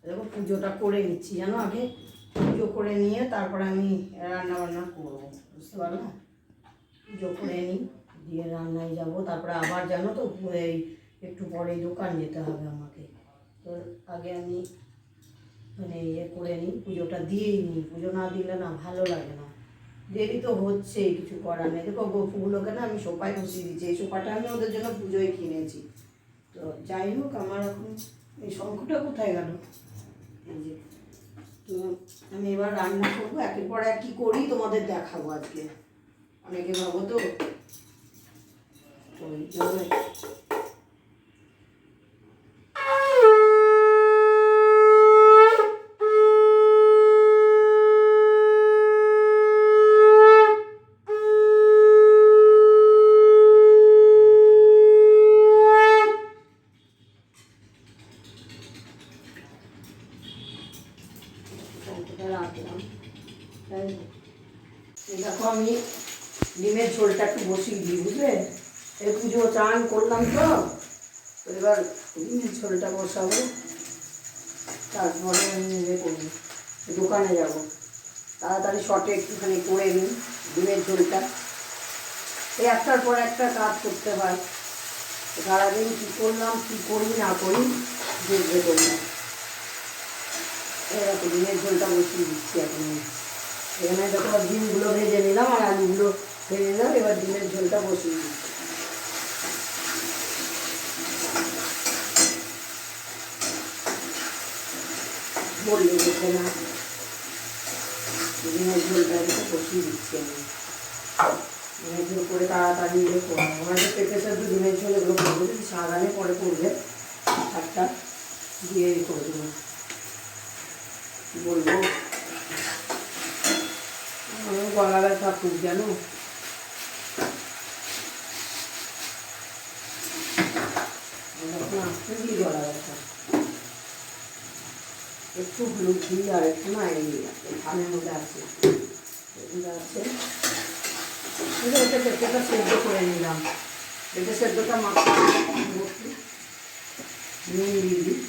দেখো পুজোটা করে নিচ্ছি, জানো, আগে পুজো করে নিয়ে তারপরে আমি রান্না বান্না করবো, বুঝতে পারো না? পুজো করে নিই, দিয়ে রান্নায় যাব, তারপরে আবার জানো তো এই একটু পরে দোকান যেতে হবে আমাকে। তো আগে আমি মানে ইয়ে করে নিই, পুজোটা দিয়েই নিই। পুজো না দিলে না ভালো লাগে না, দেরি তো হচ্ছেই, কিছু করার নেই। দেখো গোপুগুলোকে না আমি সোফায় বসিয়ে দিচ্ছি, এই সোফাটা আমি ওদের জন্য পুজোয় কিনেছি। তো যাই হোক, আমার এখন এই শঙ্খটা কোথায় গেল, এই যে। তো আমি এবার রান্না করবো, একের পর এক কী করি তোমাদের দেখাবো আজকে। অনেকে ভাবো তো ওই জন্য রাখলাম। দেখো আমি ডিমের ঝোলটা একটু বসিয়ে দিই, বুঝলে? এই পুজো চান করলাম তো, এবার ডিমের ঝোলটা বসাবো, তারপরে আমি ইয়ে করবো, দোকানে যাব। তাড়াতাড়ি শর্টে একটুখানি করে নিই ডিমের ঝোলটা। এই একটার পর একটা কাজ করতে হয়, সারাদিন কী করলাম কী করি না করি দেখবে করলাম। এরকম ডিমের ঝোলটা বসিয়ে দিচ্ছি এখন। এখানে যখন ডিমগুলো ভেজে নিলাম আর আলুগুলো ভেজে নিলাম, এবার ডিমের ঝোলটা বসিয়ে দিচ্ছি। বললে দেখে না, ডিমের ঝোলটা বসিয়ে দিচ্ছি আমি। ডিমের ঝোল করে তাড়াতাড়ি ইয়ে করবো, আমাদের পেঁপে সেদ্ধ ডিমের ঝোল এগুলো করবো, যদি সাদানে পরে করবে একটা দিয়ে করে দেবো। বলবো গলা ব্যথা খুব, জানো, আসতে দিই গলা ব্যথা। একটু হলুদ দিই আর একটু না এই ধানের মধ্যে আছে, এগুলো আছে। পেঁপেটা সেদ্ধ করে নিলাম, পেঁপে সেদ্ধটা মাখা নুন দিয়ে দিই,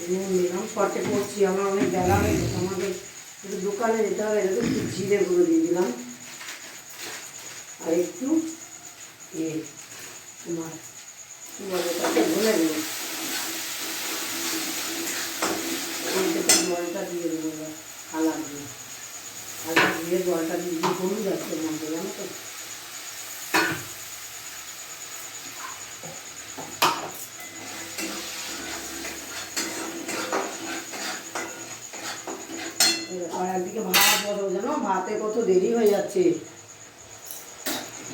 নুন দিলাম। শর্টে করছি, আমার অনেক বেলা হয়ে গেছে, আমাদের একটু দোকানে যেতে হবে। একটু জিরে গুঁড়ো দিয়ে দিলাম আর একটু তোমার কী বলে তাকে ধরে দিল, জলটা দিয়ে দেবো থালা দিয়ে, থালা দিয়ে জলটা দিয়ে দিয়ে হলুদ আছে মধ্যে, জানো তো। আর একদিকে ভাত বসো, জানো, ভাতে কত দেরি হয়ে যাচ্ছে।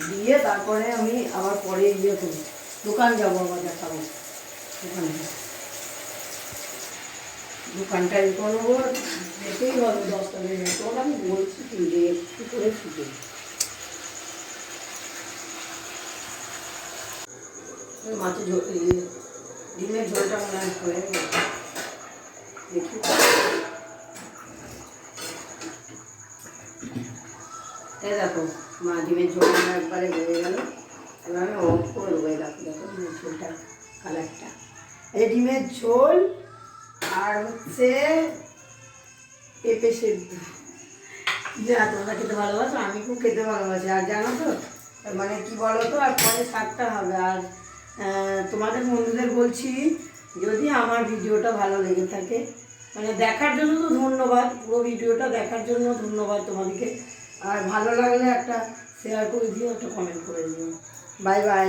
দিয়ে তারপরে আমি আবার পরে ইয়ে করি, দোকান যাবো, আবার দেখাবো দোকানটা ইয়ে করবো, যেতেই হবে 10টা বেজে। তখন আমি বলছি কি যে একটু করে ছুটে মাছের ঝোল, ডিমের ঝোলটা মনে হয় হয়ে গেছে, দেখি। দেখো মা ডিমের ঝোল একবারে হয়ে গেল, এবার আমি অফ করে দেবো। দেখো দেখো ডিমের ঝোলটা কালারটা, এই ডিমের ঝোল আর হচ্ছে পেঁপে সেদ্ধ। যা তোমরা খেতে ভালোবাসো, আমি খুব খেতে ভালোবাসি। আর জানো তো মানে কি বলো তো, আর পরে সারটা হবে। আর তোমাদের বন্ধুদের বলছি, যদি আমার ভিডিওটা ভালো লেগে থাকে, মানে দেখার জন্য তো ধন্যবাদ, পুরো ভিডিওটা দেখার জন্য ধন্যবাদ তোমাদেরকে। আর ভালো লাগলে একটা শেয়ার করে দিও, একটা কমেন্ট করে দিও। Bye bye.